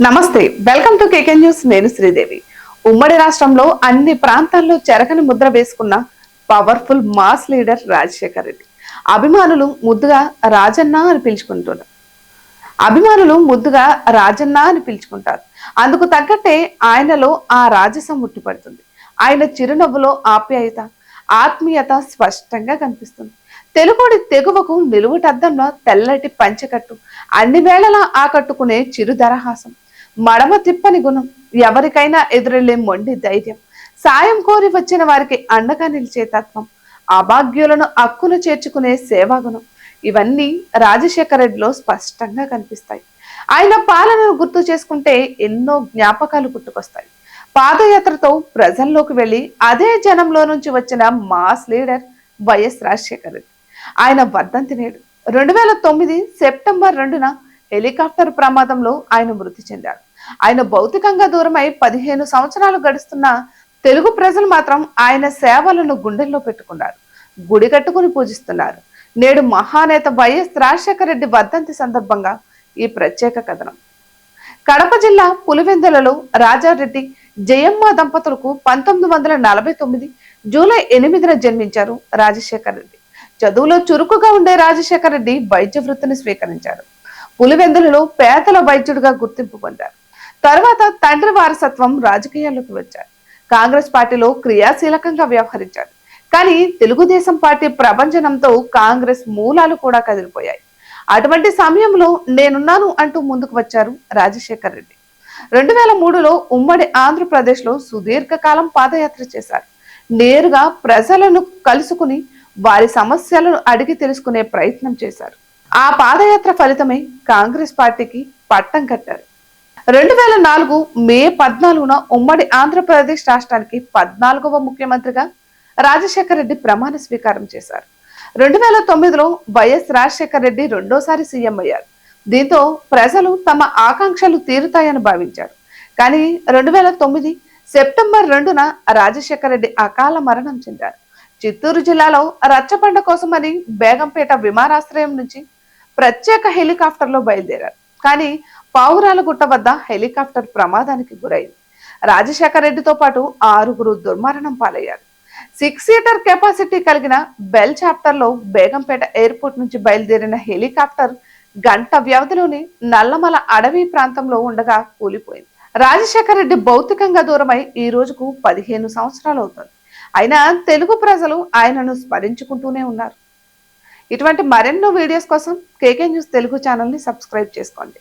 నమస్తే, welcome to KK news. నేను శ్రీదేవి. ఉమ్మడి రాష్ట్రంలో అన్ని ప్రాంతాల్లో చెరగని ముద్ర వేసుకున్న powerful mass leader Rajasekhar Reddy. అభిమానులు ముద్దుగా రాజన్న అని పిలుచుకుంటున్నారు. అందుకు తగ్గట్టే ఆయనలో ఆ రాజసం ముట్టిపడుతుంది. ఆయన చిరునవ్వులో ఆప్యాయత, ఆత్మీయత స్పష్టంగా కనిపిస్తుంది. తెలుగుడి తెగువకు నిలువుటద్దంలో తెల్లటి పంచకట్టు, అన్ని వేళలా ఆకట్టుకునే చిరుదరహాసం, మడమ తిప్పని గుణం, ఎవరికైనా ఎదురెళ్లే మొండి ధైర్యం, సాయం కోరి వచ్చిన వారికి అండగా నిలిచే తత్వం, అభాగ్యులను అక్కును చేర్చుకునే సేవాగుణం, ఇవన్నీ రాజశేఖర రెడ్డిలో స్పష్టంగా కనిపిస్తాయి. ఆయన పాలనను గుర్తు చేసుకుంటే ఎన్నో జ్ఞాపకాలు గుర్తుకొస్తాయి. పాదయాత్రతో ప్రజల్లోకి వెళ్లి అదే జనంలో నుంచి వచ్చిన mass leader YS Rajasekhara Reddy. ఆయన వర్ధంతి నేడు 2009 సెప్టెంబర్ 2న హెలికాప్టర్ ప్రమాదంలో ఆయన మృతి చెందారు. ఆయన భౌతికంగా దూరమై 15 సంవత్సరాలు గడుస్తున్న తెలుగు ప్రజలు మాత్రం ఆయన సేవలను గుండెల్లో పెట్టుకున్నారు, గుడి కట్టుకుని పూజిస్తున్నారు. నేడు మహానేత వైఎస్ రాజశేఖర రెడ్డి వర్ధంతి సందర్భంగా ఈ ప్రత్యేక కథనం. కడప జిల్లా పులివెందులలో రాజారెడ్డి జయమ్మ దంపతులకు 1949 జూలై 8న జన్మించారు రాజశేఖర రెడ్డి. చదువులో చురుకుగా ఉండే రాజశేఖర రెడ్డి వైద్య వృత్తిని స్వీకరించారు. పులివెందులలో పేదల వైద్యుడిగా గుర్తింపు పొందారు. తర్వాత తండ్రి వారసత్వం రాజకీయాల్లోకి వచ్చారు. కాంగ్రెస్ పార్టీలో క్రియాశీలకంగా వ్యవహరించారు. కానీ తెలుగుదేశం పార్టీ ప్రభంజనంతో కాంగ్రెస్ మూలాలు కూడా కదిలిపోయాయి. అటువంటి సమయంలో నేనున్నాను అంటూ ముందుకు వచ్చారు రాజశేఖర రెడ్డి. 2003లో ఉమ్మడి ఆంధ్రప్రదేశ్ లో సుదీర్ఘకాలం పాదయాత్ర చేశారు. నేరుగా ప్రజలను కలుసుకుని వారి సమస్యలను అడిగి తెలుసుకునే ప్రయత్నం చేశారు. ఆ పాదయాత్ర ఫలితమే కాంగ్రెస్ పార్టీకి పట్టం కట్టారు. 2004 మే 14న ఉమ్మడి ఆంధ్రప్రదేశ్ రాష్ట్రానికి 14వ ముఖ్యమంత్రిగా రాజశేఖర రెడ్డి ప్రమాణ స్వీకారం చేశారు. 2009లో వైఎస్ రాజశేఖర రెడ్డి రెండోసారి సీఎం అయ్యారు. దీంతో ప్రజలు తమ ఆకాంక్షలు తీరుతాయని భావించారు. కానీ 2009 సెప్టెంబర్ 2న రాజశేఖర రెడ్డి అకాల మరణం చెందారు. చిత్తూరు జిల్లాలో రచ్చబండ కోసమని బేగంపేట విమానాశ్రయం నుంచి ప్రత్యేక హెలికాప్టర్లో బయలుదేరారు. కానీ పావురాలగుట్ట వద్ద హెలికాప్టర్ ప్రమాదానికి గురైంది. రాజశేఖర రెడ్డితో పాటు 6గురు దుర్మరణం పాలయ్యారు. 6 సీటర్ కెపాసిటీ కలిగిన బెల్ చాప్టర్ లో బేగంపేట ఎయిర్పోర్ట్ నుంచి బయలుదేరిన హెలికాప్టర్ గంట వ్యవధిలోని నల్లమల అడవి ప్రాంతంలో ఉండగా కూలిపోయింది. రాజశేఖర రెడ్డి భౌతికంగా దూరమై ఈ రోజుకు 15 సంవత్సరాలు అవుతుంది. అయినా తెలుగు ప్రజలు ఆయనను స్మరించుకుంటూనే ఉన్నారు. ఇటువంటి మరెన్నో వీడియోస్ కోసం కేకే న్యూస్ తెలుగు ఛానల్ ని సబ్స్క్రైబ్ చేసుకోండి.